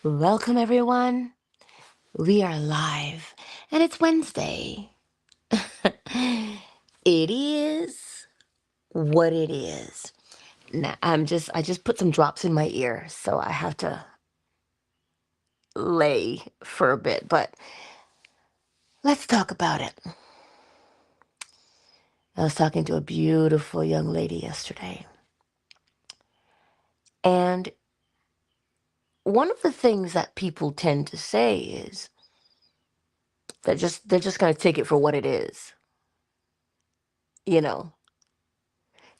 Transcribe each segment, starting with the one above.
Welcome, everyone. We are live, and it's Wednesday. It is what it is. Now, I just put some drops in my ear, so I have to lay for a bit, but let's talk about it. I was talking to a beautiful young lady yesterday, and one of the things that people tend to say is that they're just going to take it for what it is. You know,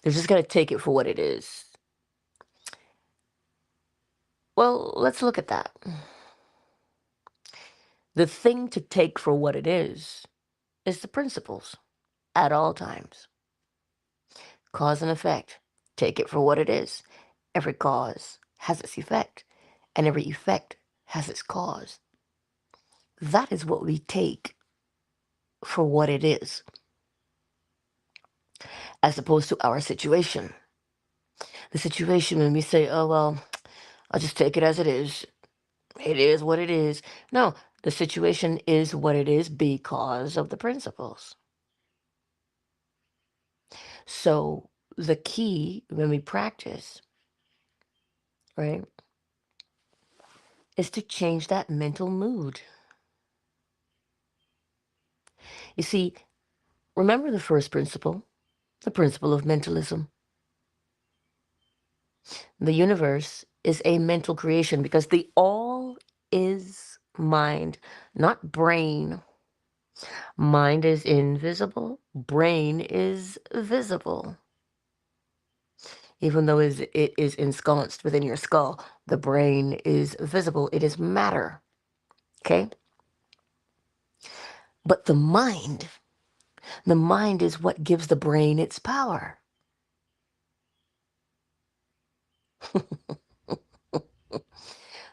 they're just going to take it for what it is. Well, let's look at that. The thing to take for what it is the principles at all times. Cause and effect. Take it for what it is. Every cause has its effect, and every effect has its cause. That is what we take for what it is, as opposed to our situation. The situation when we say, oh, well, I'll just take it as it is what it is. No, the situation is what it is because of the principles. So the key when we practice, right, is to change that mental mood. You see, remember the first principle, the principle of mentalism. The universe is a mental creation because the all is mind, not brain. Mind is invisible, brain is visible. Even though it is ensconced within your skull, the brain is visible. It is matter. Okay? But the mind is what gives the brain its power.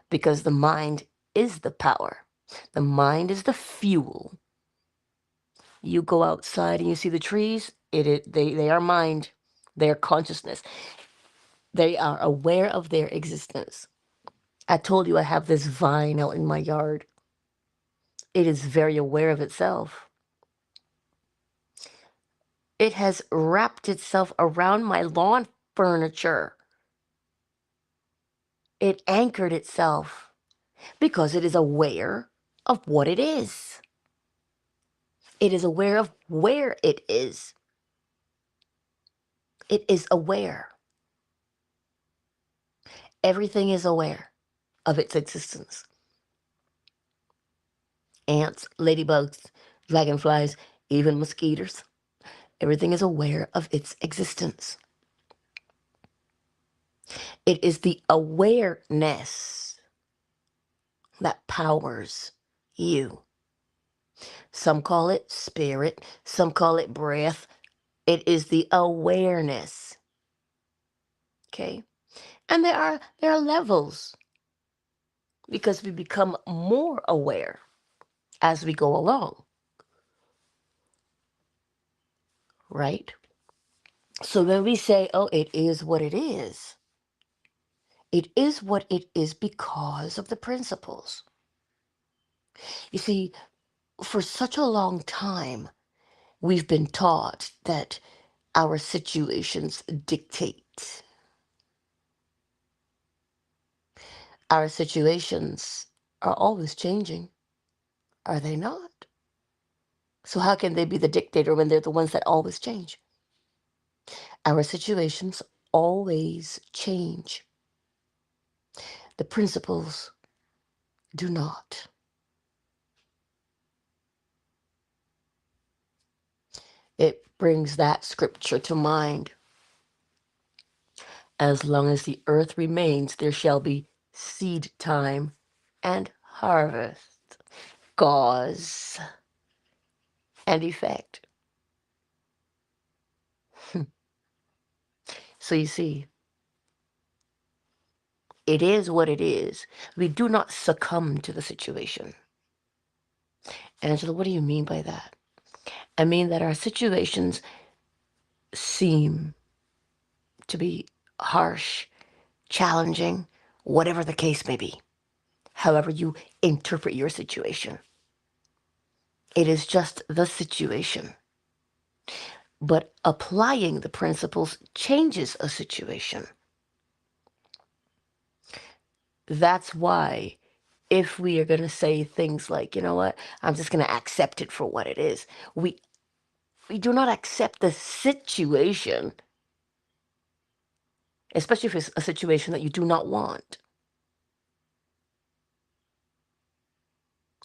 Because the mind is the power. The mind is the fuel. You go outside and you see the trees, they are mind. They are consciousness. They are aware of their existence. I told you I have this vine out in my yard. It is very aware of itself. It has wrapped itself around my lawn furniture. It anchored itself because it is aware of what it is. It is aware of where it is. It is aware. Everything is aware of its existence. Ants, ladybugs, dragonflies, even mosquitoes. Everything is aware of its existence. It is the awareness that powers you. Some call it spirit, some call it breath. It is the awareness. Okay? And there are levels because we become more aware as we go along. Right? So when we say, oh, it is what it is what it is because of the principles. You see, for such a long time, we've been taught that our situations dictate. Our situations are always changing, are they not? So how can they be the dictator when they're the ones that always change? Our situations always change. The principles do not. It brings that scripture to mind. As long as the earth remains, there shall be seed time and harvest, cause and effect. So you see, it is what it is. We do not succumb to the situation. Angela, what do you mean by that? I mean that our situations seem to be harsh, challenging, whatever the case may be. however you interpret your situation. It is just the situation. But applying the principles changes a situation. That's why if we are going to say things like, you know what, I'm just going to accept it for what it is, we do not accept the situation, especially if it's a situation that you do not want.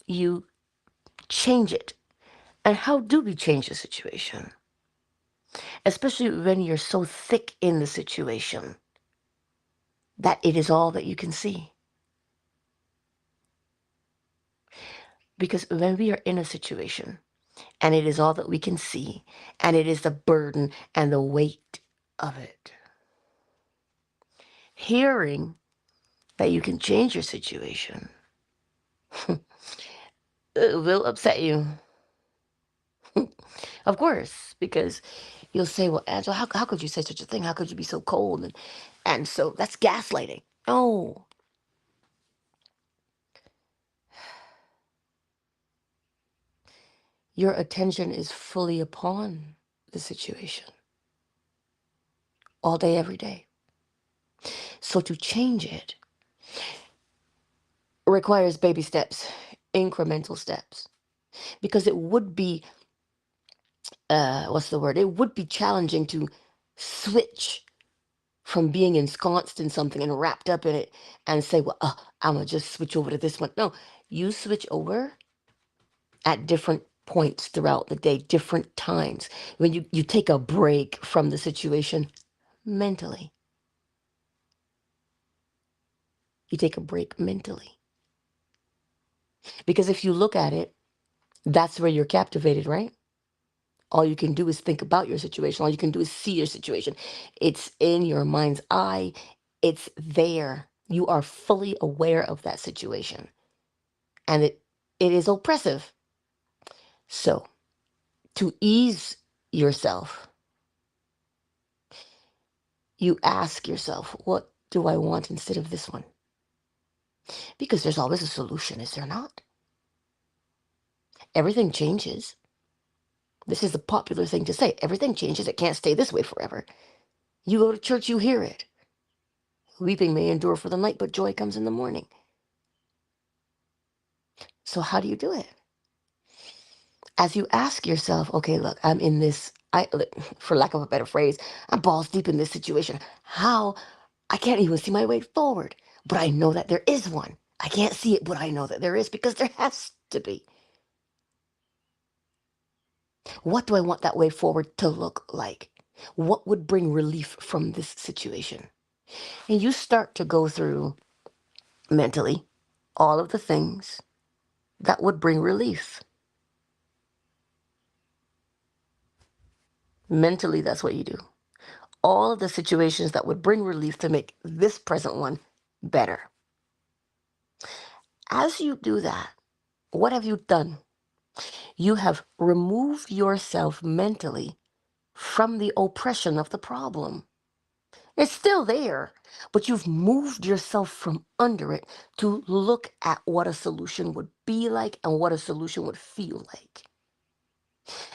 You change it. And how do we change the situation? Especially when you're so thick in the situation that it is all that you can see. Because when we are in a situation and it is all that we can see, and it is the burden and the weight of it, hearing that you can change your situation it will upset you. Of course, because you'll say, well, Angela, how could you say such a thing? How could you be so cold? And so that's gaslighting. No. Your attention is fully upon the situation all day, every day. So to change it requires baby steps, incremental steps, because it would be, what's the word? It would be challenging to switch from being ensconced in something and wrapped up in it and say, well, I'm going to just switch over to this one. No, you switch over at different points throughout the day, different times. When you take a break from the situation mentally, you take a break mentally. Because if you look at it, that's where you're captivated, right? All you can do is think about your situation. All you can do is see your situation. It's in your mind's eye. It's there. You are fully aware of that situation. And it is oppressive. So, to ease yourself, you ask yourself, what do I want instead of this one? Because there's always a solution, is there not? Everything changes. This is a popular thing to say. Everything changes. It can't stay this way forever. You go to church, you hear it. Weeping may endure for the night, but joy comes in the morning. So how do you do it? As you ask yourself, okay, look, I'm in this, for lack of a better phrase, I'm balls deep in this situation. How? I can't even see my way forward, but I know that there is one. I can't see it, but I know that there is, because there has to be. What do I want that way forward to look like? What would bring relief from this situation? And you start to go through mentally all of the things that would bring relief. Mentally, that's what you do. All of the situations that would bring relief to make this present one better. As you do that, what have you done? You have removed yourself mentally from the oppression of the problem. It's still there, but you've moved yourself from under it to look at what a solution would be like and what a solution would feel like.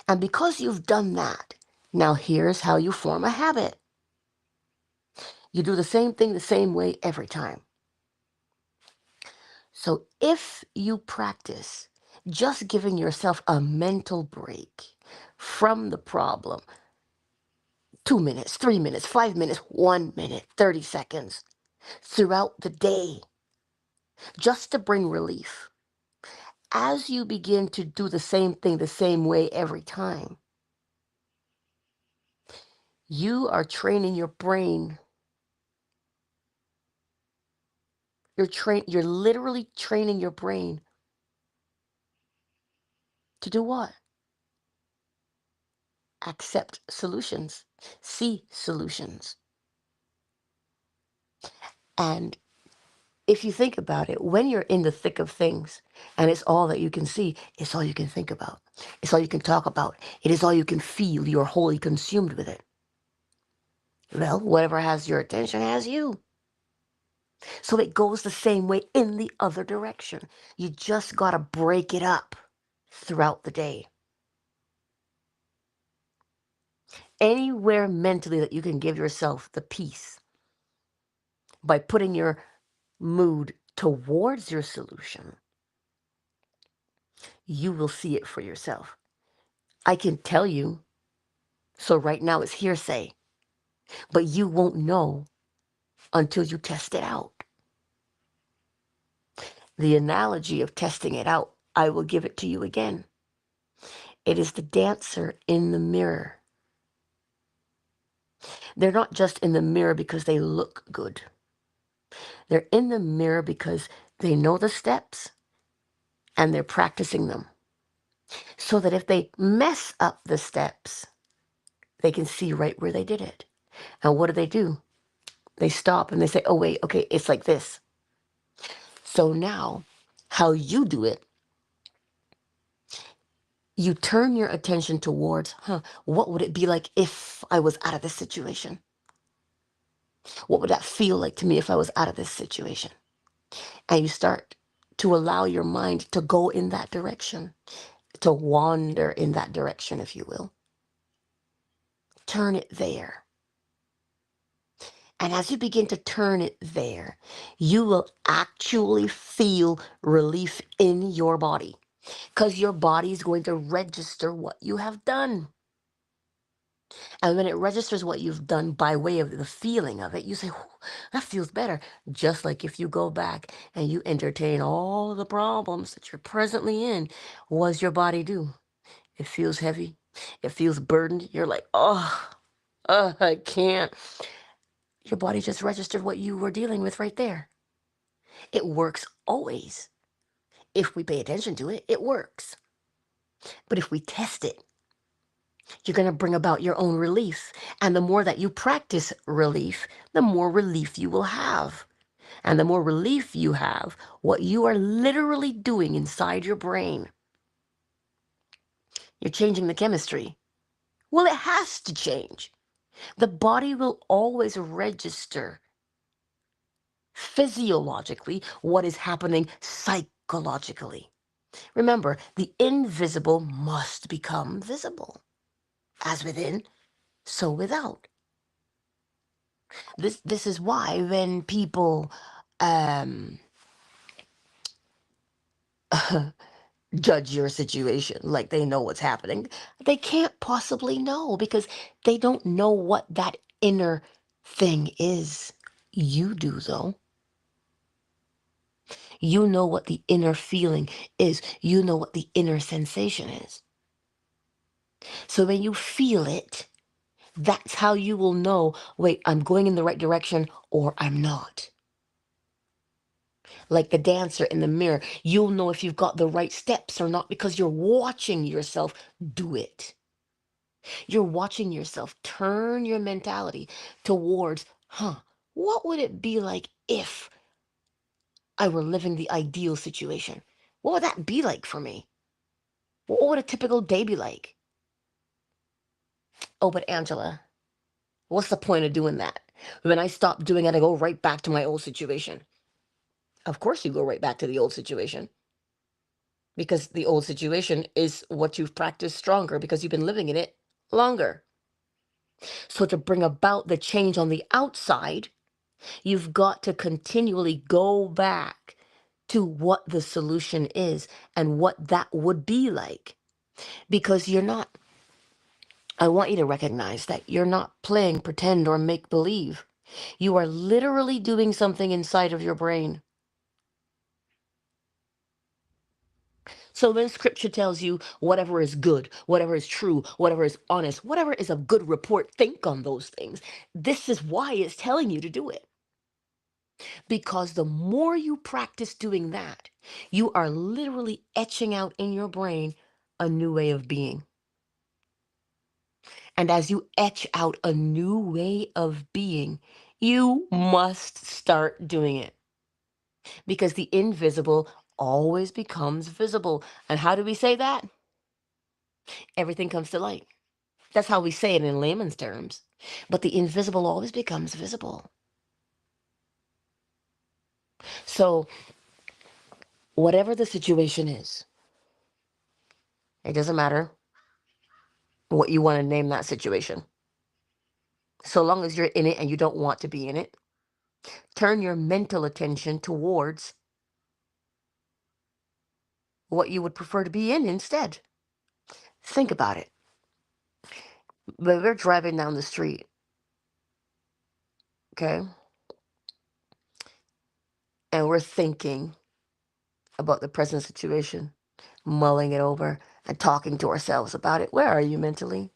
And because you've done that, now here's how you form a habit. You do the same thing the same way every time. So if you practice just giving yourself a mental break from the problem, 2 minutes, 3 minutes, 5 minutes, 1 minute, 30 seconds throughout the day, just to bring relief. As you begin to do the same thing the same way every time, you are training your brain. You're literally training your brain to do what? Accept solutions, see solutions. And if you think about it, when you're in the thick of things and it's all that you can see, it's all you can think about. It's all you can talk about. It is all you can feel. You're wholly consumed with it. Well, whatever has your attention has you. So it goes the same way in the other direction. You just got to break it up throughout the day. Anywhere mentally that you can give yourself the peace by putting your mood towards your solution, you will see it for yourself. I can tell you, so right now it's hearsay, but you won't know until you test it out. The analogy of testing it out, I will give it to you again. It is the dancer in the mirror. They're not just in the mirror because they look good. They're in the mirror because they know the steps and they're practicing them. So that if they mess up the steps, they can see right where they did it. And what do? They stop and they say, oh, wait, okay, it's like this. So now, how you do it, you turn your attention towards, what would it be like if I was out of this situation? What would that feel like to me if I was out of this situation? And you start to allow your mind to go in that direction, to wander in that direction, if you will. Turn it there. And as you begin to turn it there, you will actually feel relief in your body because your body is going to register what you have done. And when it registers what you've done by way of the feeling of it, you say, that feels better. Just like if you go back and you entertain all the problems that you're presently in, what does your body do? It feels heavy. It feels burdened. You're like, I can't. Your body just registered what you were dealing with right there. It works always. If we pay attention to it, it works. But if we test it, you're going to bring about your own relief. And the more that you practice relief, the more relief you will have. And the more relief you have, what you are literally doing inside your brain, you're changing the chemistry. Well, it has to change. The body will always register physiologically what is happening psychologically. Remember, the invisible must become visible. As within, so without. This is why when people judge your situation like they know what's happening, they can't possibly know because they don't know what that inner thing is. You do, though. You know what the inner feeling is. You know what the inner sensation is. So when you feel it, that's how you will know, wait, I'm going in the right direction or I'm not. Like the dancer in the mirror, you'll know if you've got the right steps or not because you're watching yourself do it. You're watching yourself turn your mentality towards, what would it be like if I were living the ideal situation? What would that be like for me? What would a typical day be like? Oh, but Angela, what's the point of doing that? When I stop doing it, I go right back to my old situation. Of course, you go right back to the old situation because the old situation is what you've practiced stronger because you've been living in it longer. So, to bring about the change on the outside, you've got to continually go back to what the solution is and what that would be like. Because you're not, I want you to recognize that you're not playing pretend or make believe. You are literally doing something inside of your brain. So when scripture tells you whatever is good, whatever is true, whatever is honest, whatever is of good report, think on those things. This is why it's telling you to do it. Because the more you practice doing that, you are literally etching out in your brain a new way of being. And as you etch out a new way of being, you must start doing it. Because the invisible always becomes visible. And how do we say that? Everything comes to light. That's how we say it in layman's terms. But the invisible always becomes visible. So, whatever the situation is, it doesn't matter what you want to name that situation. So long as you're in it and you don't want to be in it, turn your mental attention towards what you would prefer to be in instead. Think about it. When we're driving down the street, okay, and we're thinking about the present situation, mulling it over, and talking to ourselves about it, where are you mentally?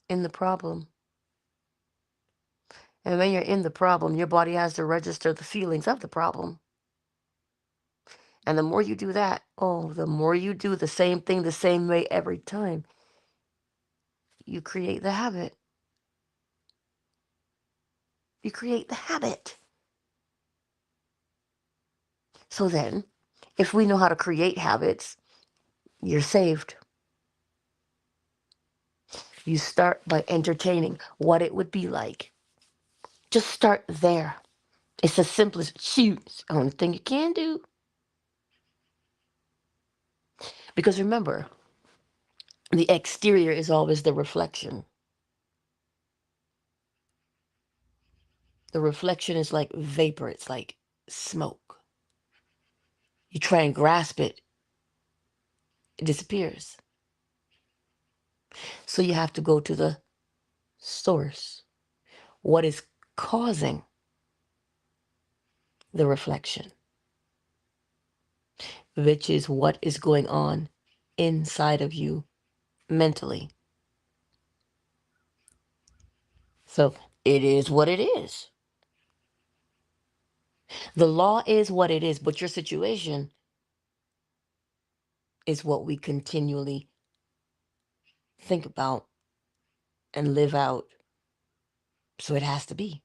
In the problem. And when you're in the problem, your body has to register the feelings of the problem. And the more you do that, oh, the more you do the same thing the same way every time, you create the habit. You create the habit. So then, if we know how to create habits, you're saved. You start by entertaining what it would be like. Just start there. It's the simplest, shoot, only thing you can do. Because remember, the exterior is always the reflection. The reflection is like vapor, it's like smoke. You try and grasp it, it disappears. So you have to go to the source. What is causing the reflection? Which is what is going on inside of you mentally. So it is what it is. The law is what it is, but your situation is what we continually think about and live out. So it has to be.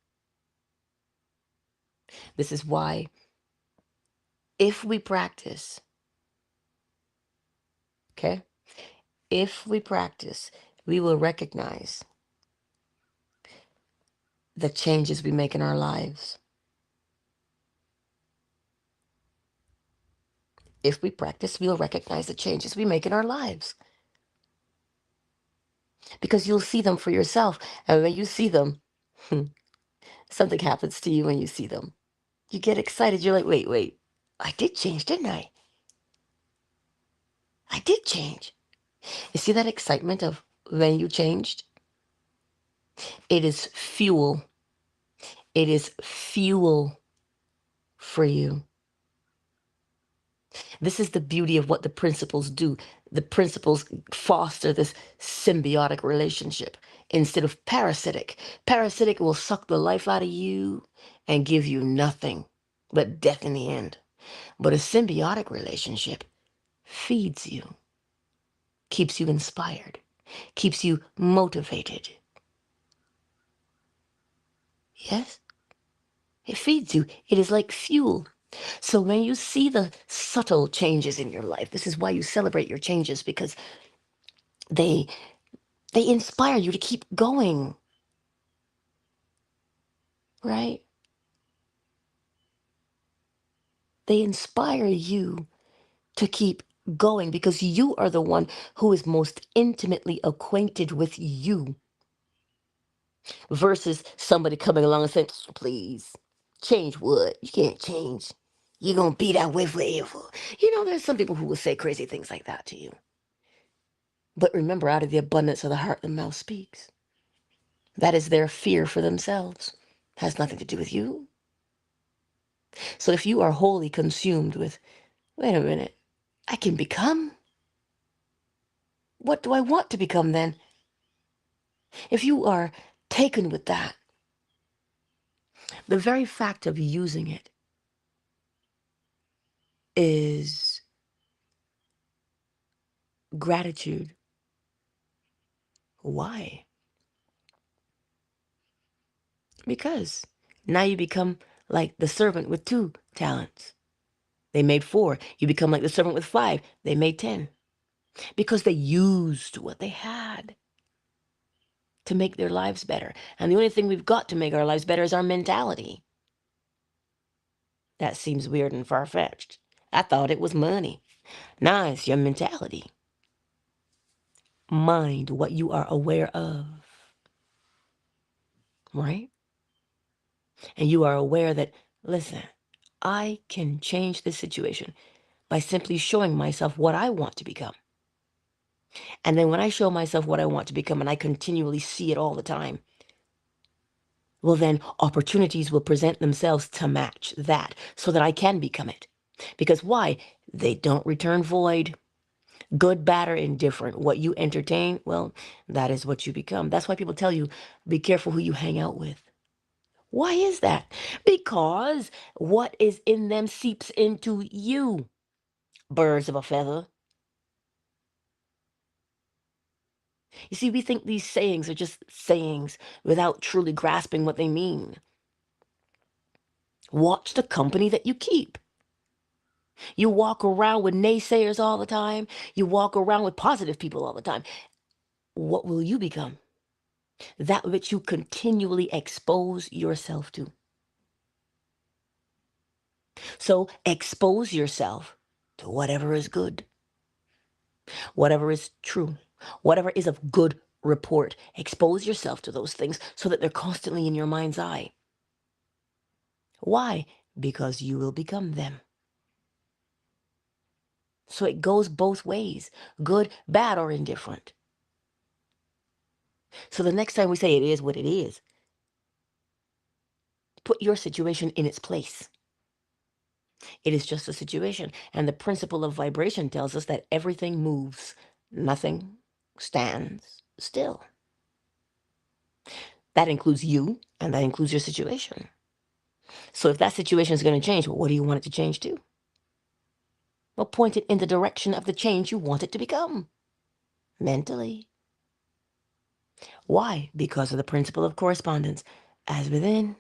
This is why, if we practice, okay, if we practice, we will recognize the changes we make in our lives. If we practice, we'll recognize the changes we make in our lives. Because you'll see them for yourself. And when you see them, something happens to you when you see them. You get excited. You're like, wait, I did change, didn't I? I did change. You see that excitement of when you changed? It is fuel. It is fuel for you. This is the beauty of what the principles do. The principles foster this symbiotic relationship instead of parasitic. Parasitic will suck the life out of you and give you nothing but death in the end. But a symbiotic relationship feeds you, keeps you inspired, keeps you motivated. Yes? It feeds you. It is like fuel. So when you see the subtle changes in your life, this is why you celebrate your changes, because they they inspire you to keep going, right? They inspire you to keep going because you are the one who is most intimately acquainted with you versus somebody coming along and saying, please, change what? You can't change. You're going to be that way forever. You know, there's some people who will say crazy things like that to you. But remember, out of the abundance of the heart, the mouth speaks. That is their fear for themselves. Has nothing to do with you. So if you are wholly consumed with, wait a minute, I can become? What do I want to become then? If you are taken with that, the very fact of using it is gratitude. Why? Because now you become like the servant with 2 talents. They made 4. You become like the servant with 5. They made 10. Because they used what they had to make their lives better. And the only thing we've got to make our lives better is our mentality. That seems weird and far-fetched. I thought it was money. Nah, it's your mentality. Mind what you are aware of, right? And you are aware that, listen, I can change this situation by simply showing myself what I want to become. And then when I show myself what I want to become and I continually see it all the time, well, then opportunities will present themselves to match that so that I can become it. Because why? They don't return void. Good, bad, or indifferent. What you entertain, well, that is what you become. That's why people tell you, be careful who you hang out with. Why is that? Because what is in them seeps into you. Birds of a feather. You see, we think these sayings are just sayings without truly grasping what they mean. Watch the company that you keep. You walk around with naysayers all the time. You walk around with positive people all the time. What will you become? That which you continually expose yourself to. So expose yourself to whatever is good, whatever is true, whatever is of good report. Expose yourself to those things so that they're constantly in your mind's eye. Why? Because you will become them. So it goes both ways, good, bad, or indifferent. So the next time we say it is what it is, put your situation in its place. It is just a situation. And the principle of vibration tells us that everything moves, nothing stands still. That includes you, and that includes your situation. So if that situation is going to change, well, what do you want it to change to? Well, point it in the direction of the change you want it to become mentally. Why? Because of the principle of correspondence. As within,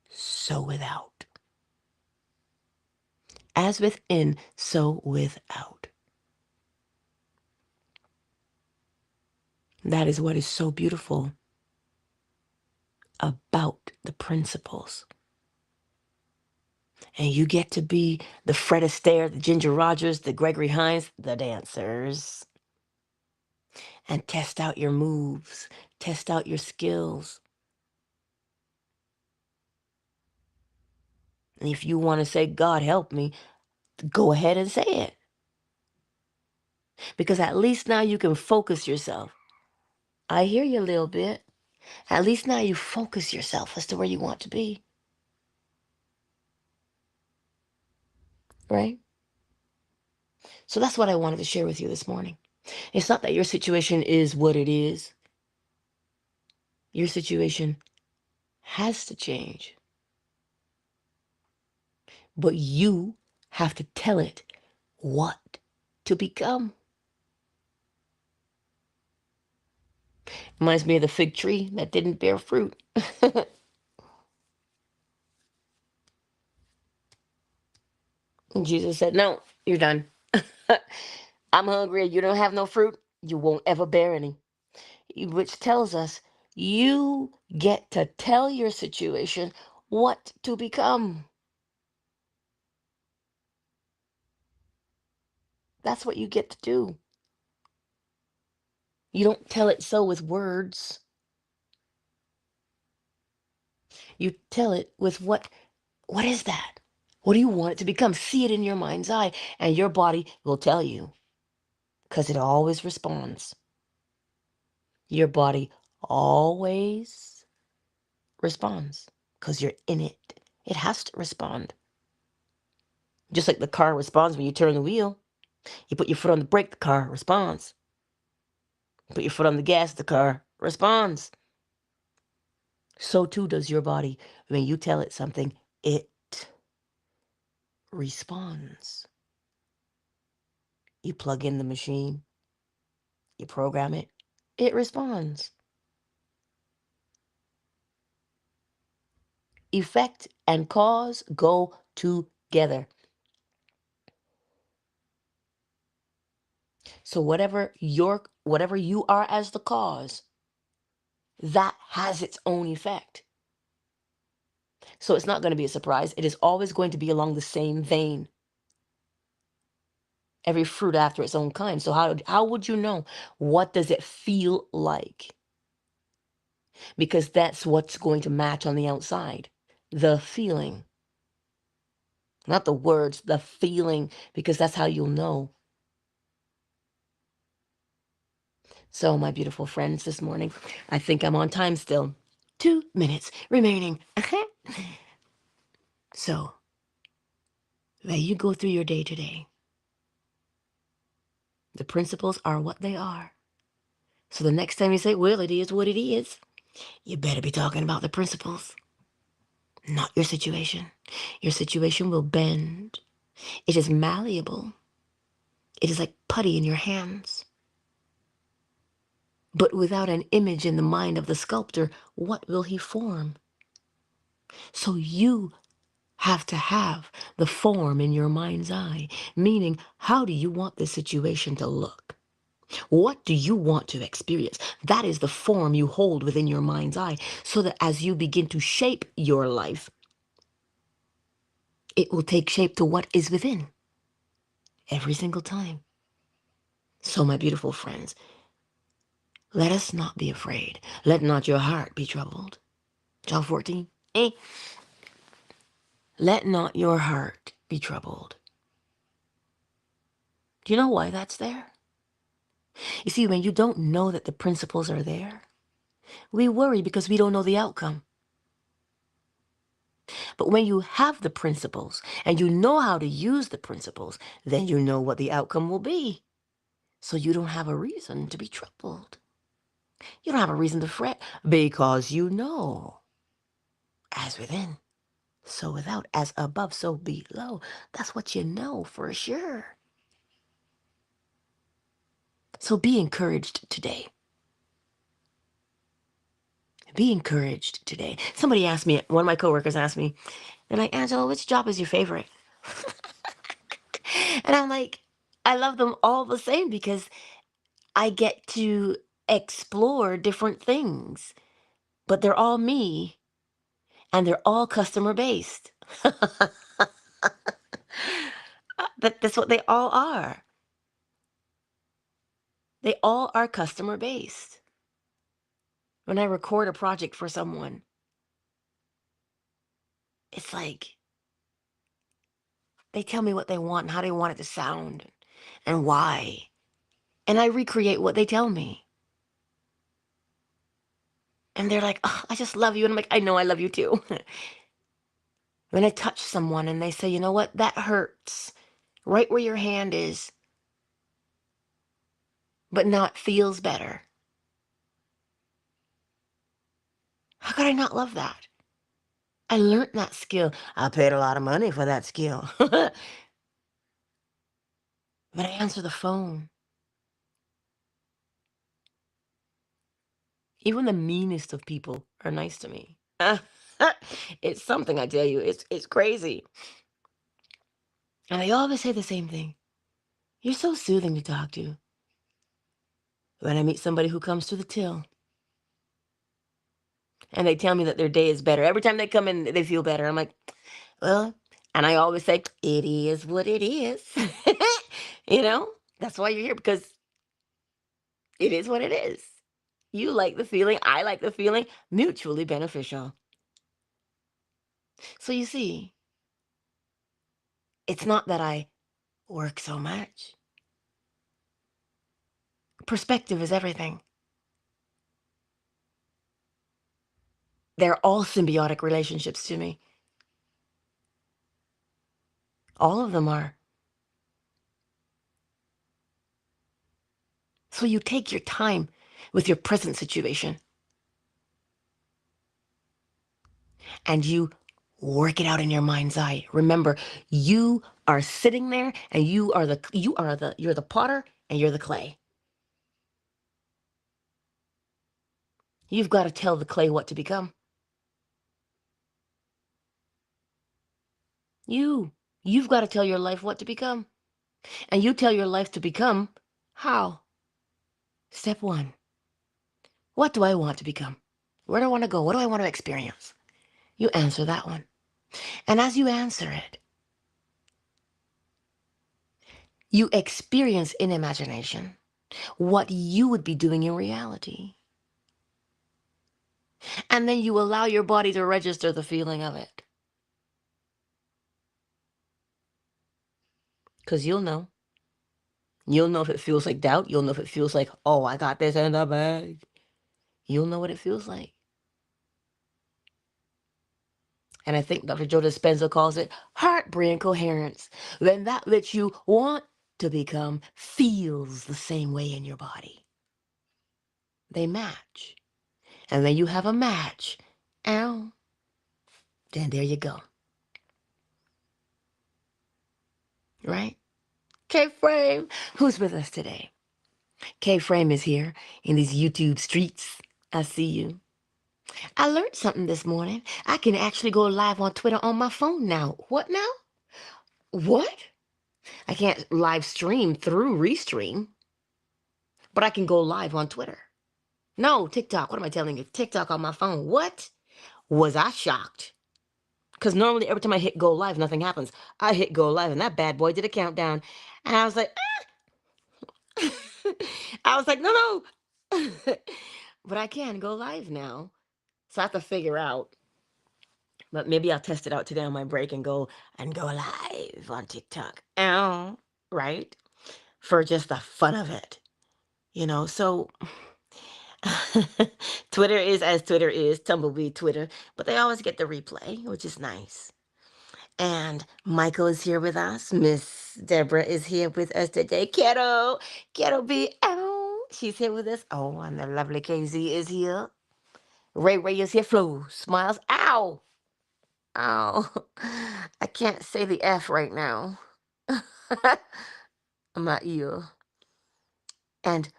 so without. As within, so without. That is what is so beautiful about the principles. And you get to be the Fred Astaire, the Ginger Rogers, the Gregory Hines, the dancers. And test out your moves, test out your skills. And if you want to say, God help me, go ahead and say it. Because at least now you can focus yourself. I hear you a little bit. At least now you focus yourself as to where you want to be. Right? So that's what I wanted to share with you this morning. It's not that your situation is what it is. Your situation has to change. But you have to tell it what to become. Reminds me of the fig tree that didn't bear fruit. And Jesus said, no, you're done. I'm hungry and you don't have no fruit. You won't ever bear any. Which tells us you get to tell your situation what to become. That's what you get to do. You don't tell it so with words. You tell it with what is that? What do you want it to become? See it in your mind's eye, and your body will tell you because it always responds. Your body always responds because you're in it. It has to respond. Just like the car responds when you turn the wheel. You put your foot on the brake, the car responds. Put your foot on the gas, the car responds. So too does your body. When you tell it something, it responds. You plug in the machine, you program it, it responds. Effect and cause go together. So whatever you are as the cause, that has its own effect. So it's not going to be a surprise. It is always going to be along the same vein. Every fruit after its own kind. So how would you know? What does it feel like? Because that's what's going to match on the outside. The feeling. Not the words, the feeling, because that's how you'll know. So, my beautiful friends, this morning, I think I'm on time still. 2 minutes remaining. So, let you go through your day today. The principles are what they are. So the next time you say, well, it is what it is, you better be talking about the principles, not your situation. Your situation will bend. It is malleable. It is like putty in your hands. But without an image in the mind of the sculptor, what will he form? So you have to have the form in your mind's eye, meaning how do you want this situation to look? What do you want to experience? That is the form you hold within your mind's eye, so that as you begin to shape your life, it will take shape to what is within every single time. So, my beautiful friends, let us not be afraid. Let not your heart be troubled. John 14. Let not your heart be troubled. Do you know why that's there? You see, when you don't know that the principles are there, we worry because we don't know the outcome. But when you have the principles and you know how to use the principles, then you know what the outcome will be. So you don't have a reason to be troubled. You don't have a reason to fret because you know. As within, so without, as above, so below. That's what you know for sure. So be encouraged today. Be encouraged today. Somebody asked me, one of my coworkers asked me, they're like, Angela, which job is your favorite? And I'm like, I love them all the same because I get to explore different things, but they're all me and they're all customer based. That's what they all are. They all are customer based. When I record a project for someone, it's like they tell me what they want and how they want it to sound and why. And I recreate what they tell me. And they're like, oh, I just love you. And I'm like, I know I love you too. When I touch someone and they say, you know what, that hurts right where your hand is, but now it feels better. How could I not love that? I learned that skill. I paid a lot of money for that skill. But I answer the phone. Even the meanest of people are nice to me. It's something, I tell you. It's crazy. And they always say the same thing. You're so soothing to talk to. When I meet somebody who comes to the till and they tell me that their day is better, every time they come in, they feel better. I'm like, well, and I always say, it is what it is. You know, that's why you're here, because it is what it is. You like the feeling, I like the feeling, mutually beneficial. So you see, it's not that I work so much. Perspective is everything. They're all symbiotic relationships to me. All of them are. So you take your time with your present situation and you work it out in your mind's eye. Remember, you are sitting there and you're the potter and you're the clay. You've got to tell the clay what to become. You've got to tell your life what to become. And you tell your life to become how? Step one. What do I want to become? Where do I want to go? What do I want to experience? You answer that one. And as you answer it, you experience in imagination what you would be doing in reality. And then you allow your body to register the feeling of it. Because you'll know. You'll know if it feels like doubt. You'll know if it feels like, oh, I got this in the bag. You'll know what it feels like. And I think Dr. Joe Dispenza calls it heart-brain coherence. When that which you want to become feels the same way in your body. They match. And then you have a match. Ow. Then there you go. Right? K-Frame, who's with us today? K-Frame is here in these YouTube streets. I see you. I learned something this morning. I can actually go live on Twitter on my phone now. What now? What? I can't live stream through Restream, but I can go live on Twitter. No, TikTok. What am I telling you? TikTok on my phone. What? Was I shocked? Because normally every time I hit go live, nothing happens. I hit go live and that bad boy did a countdown. And I was like, I was like, no, no. But I can go live now. So I have to figure out. But maybe I'll test it out today on my break and go live on TikTok. Ow. Right? For just the fun of it. So Twitter is as Twitter is, Tumbleweed Twitter, but they always get the replay, which is nice. And Michael is here with us. Miss Deborah is here with us today. Kiddo B, ow, she's here with us. Oh, and the lovely KZ is here. Ray is here. Flo smiles. Ow, ow. I can't say the F right now. My ear. And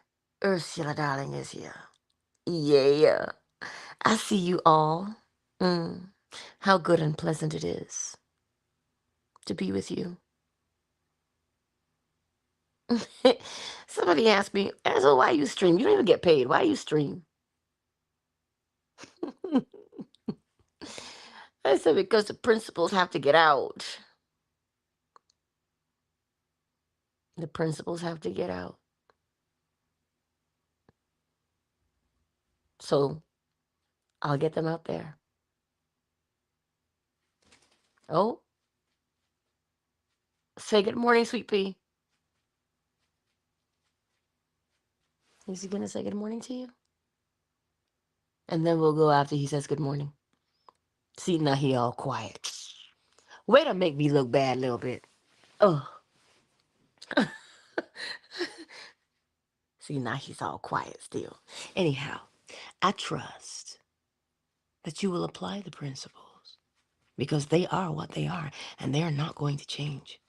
Ursula, darling, is here. Yeah. I see you all. How good and pleasant it is to be with you. Somebody asked me, so why you stream? You don't even get paid. Why you stream? I said, because the principals have to get out. The principals have to get out. So I'll get them out there. Oh, say good morning, Sweet Pea. Is he going to say good morning to you? And then we'll go after he says good morning. See, now he all quiet. Way to make me look bad a little bit. Oh. See, now he's all quiet still. Anyhow, I trust that you will apply the principles because they are what they are and they are not going to change.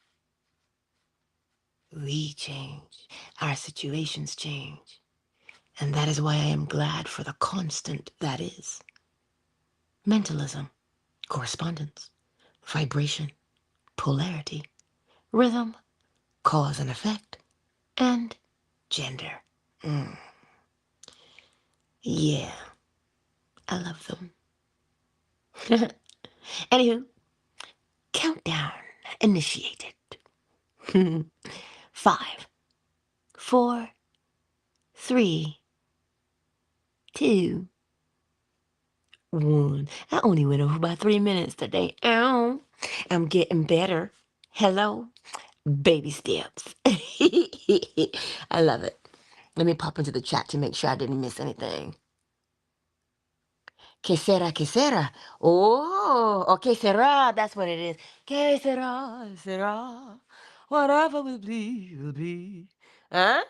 We change. Our situations change. And that is why I am glad for the constant that is. Mentalism, correspondence, vibration, polarity, rhythm, cause and effect, and gender. Yeah, I love them. Anywho, countdown initiated. 5, 4, 3, 2, 1. I only went over by 3 minutes today. Ow. I'm getting better. Hello. Baby steps. I love it. Let me pop into the chat to make sure I didn't miss anything. Que sera, que sera. Oh, que sera. That's what it is. Que sera, sera. Whatever will be, will be. Huh?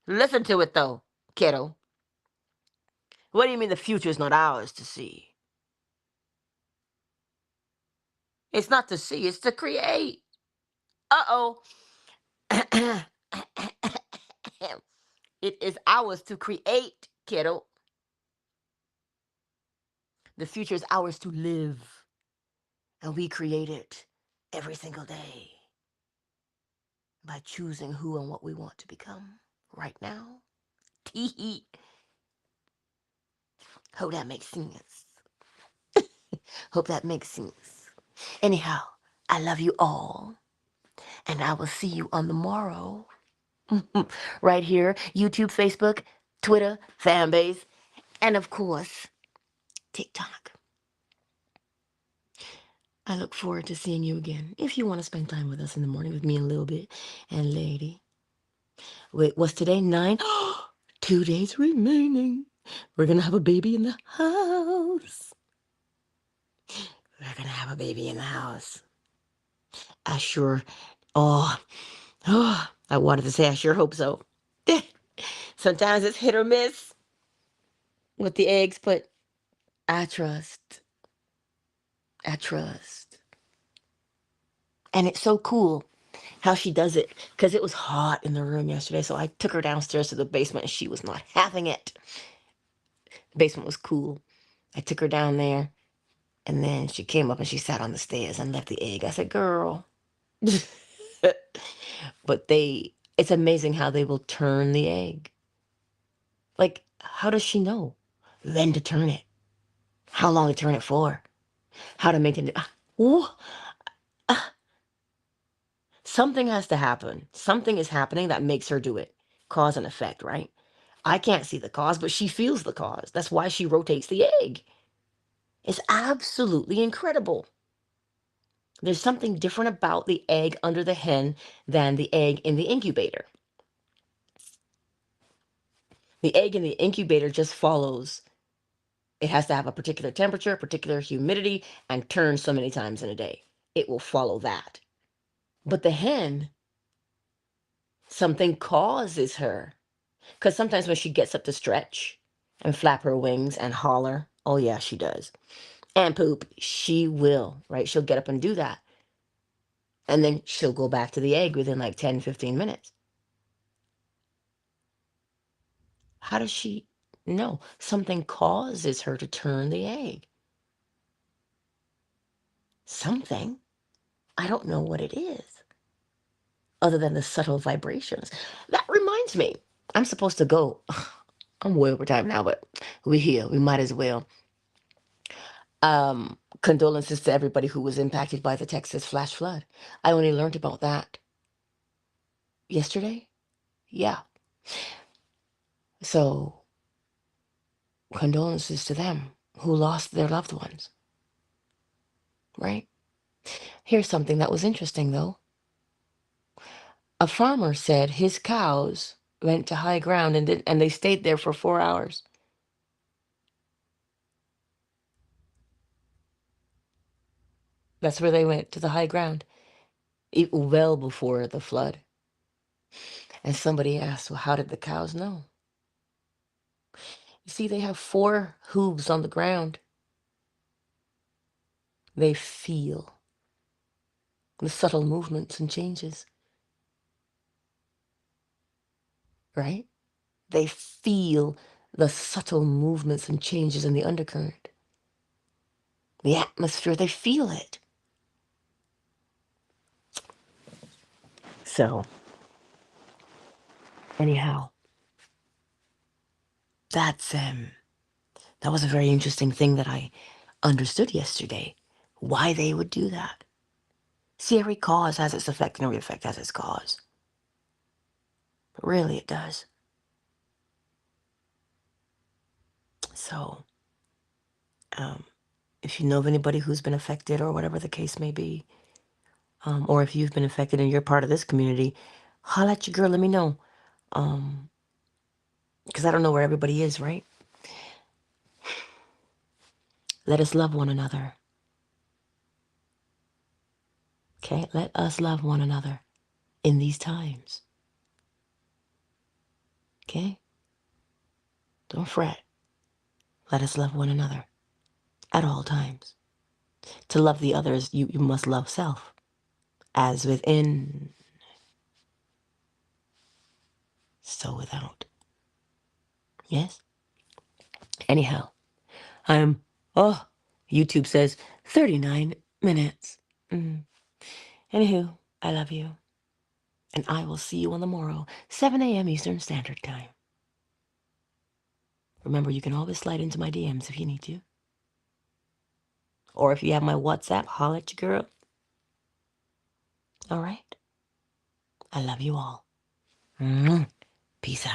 Listen to it, though, kiddo. What do you mean the future is not ours to see? It's not to see, it's to create. Uh-oh. It is ours to create, kiddo. The future is ours to live. And we create it every single day by choosing who and what we want to become right now. Tee. Hope that makes sense. Hope that makes sense. Anyhow, I love you all, and I will see you on the morrow. Right here, YouTube, Facebook, Twitter, Fanbase, and of course, TikTok. I look forward to seeing you again. If you want to spend time with us in the morning with me a little bit, and lady. Wait, what's today? 9? 2 days remaining. We're gonna have a baby in the house. We're gonna have a baby in the house. I sure, oh, I wanted to say I sure hope so. Sometimes it's hit or miss with the eggs, but I trust. I trust. And it's so cool how she does it because it was hot in the room yesterday. So I took her downstairs to the basement and she was not having it. The basement was cool. I took her down there and then she came up and she sat on the stairs and left the egg. I said, girl. But it's amazing how they will turn the egg. Like, how does she know when to turn it? How long to turn it for? How to maintain it? Ooh, something has to happen. Something is happening that makes her do it. Cause and effect, right? I can't see the cause, but she feels the cause. That's why she rotates the egg. It's absolutely incredible. There's something different about the egg under the hen than the egg in the incubator. The egg in the incubator just follows. It has to have a particular temperature, particular humidity, and turn so many times in a day. It will follow that. But the hen, something causes her. Because sometimes when she gets up to stretch and flap her wings and holler, oh yeah, she does. And poop, she will, right? She'll get up and do that. And then she'll go back to the egg within like 10, 15 minutes. How does she know? Something causes her to turn the egg. Something. I don't know what it is, other than the subtle vibrations. That reminds me, I'm supposed to go. I'm way over time now, but we're here. We might as well. Condolences to everybody who was impacted by the Texas flash flood. I only learned about that yesterday. Yeah. So, condolences to them who lost their loved ones, right? Here's something that was interesting, though. A farmer said his cows went to high ground and they stayed there for 4 hours. That's where they went, to the high ground, well before the flood. And somebody asked, well, how did the cows know? You see, they have 4 hooves on the ground. They feel the subtle movements and changes, right? They feel the subtle movements and changes in the undercurrent, the atmosphere. They feel it. So, anyhow, that was a very interesting thing that I understood yesterday. Why they would do that. See, every cause has its effect and every effect has its cause. But really, it does. So, if you know of anybody who's been affected or whatever the case may be, or if you've been affected and you're part of this community, holla at your girl, let me know. Because I don't know where everybody is, right? Let us love one another. Okay? Let us love one another in these times. Okay? Don't fret. Let us love one another at all times. To love the others, you must love self. As within, so without. Yes? Anyhow, YouTube says 39 minutes. Anywho, I love you. And I will see you on the morrow, 7 a.m. Eastern Standard Time. Remember, you can always slide into my DMs if you need to. Or if you have my WhatsApp, holla at your girl. All right. I love you all. Peace out.